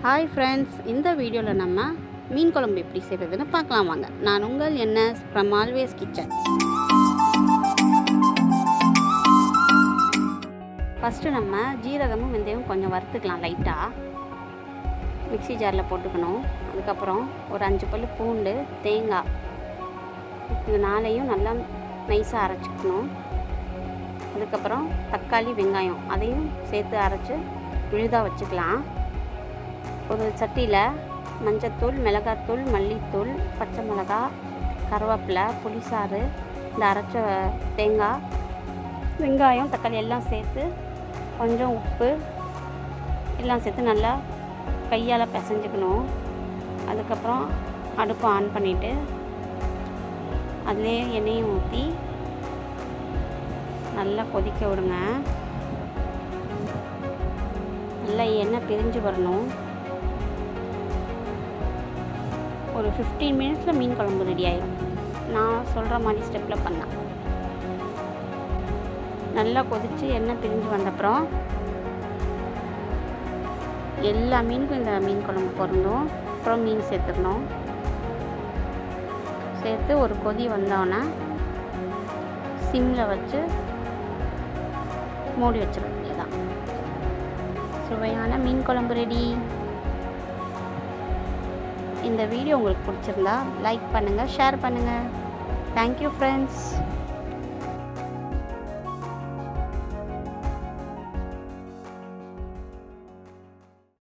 Hi friends, இந்த வீடியோவில் நம்ம மீன் குழம்பு எப்படி செய்கிறதுன்னு பார்க்கலாம் வாங்க. நான் உங்கள் NS from Always Kitchen. First நம்ம ஜீரகமும் வெந்தயம் கொஞ்சம் வறுத்துக்கலாம் லைட்டாக. மிக்ஸி ஜாரில் போட்டுக்கணும். அதுக்கப்புறம் ஒரு 5 பல் பூண்டு, தேங்காய், இது 4ஐயும் நல்லா நைஸாக அரைச்சிக்கணும். அதுக்கப்புறம் தக்காளி, வெங்காயம் அதையும் சேர்த்து அரைச்சி விழுதாக வச்சுக்கலாம். ஒரு சட்டியில் மஞ்சத்தூள், மிளகாத்தூள், மல்லித்தூள், பச்சை மிளகா, கருவேப்பிலை, புளிசாறு, இந்த அரைச்ச தேங்காய், வெங்காயம், தக்காளி எல்லாம் சேர்த்து கொஞ்சம் உப்பு எல்லாம் சேர்த்து நல்லா கையால் பிசைஞ்சுக்கணும். அதுக்கப்புறம் அடுப்பை ஆன் பண்ணிவிட்டு அதிலே எண்ணெயும் ஊற்றி நல்லா கொதிக்க விடுங்க. நல்லா எண்ணெய் பிரிஞ்சு வரணும். ஒரு 15 மினிட்ஸில் மீன் குழம்பு ரெடி ஆகிடும். நான் சொல்கிற மாதிரி ஸ்டெப்பில் பண்ணேன். நல்லா கொதித்து எண்ணெய் பிரிஞ்சு வந்தப்புறம் எல்லா மீனுக்கும் இந்த மீன் குழம்பு பொருந்தும். அப்புறம் மீன் சேர்த்துக்கணும். சேர்த்து ஒரு கொதி வந்தோடனே சிம்மில் வச்சு மூடி வச்சிட வேண்டியதான். சுவையான மீன் குழம்பு ரெடி. இந்த வீடியோ உங்களுக்கு பிடிச்சிருந்தா லைக் பண்ணுங்கள், ஷேர் பண்ணுங்கள். Thank you friends.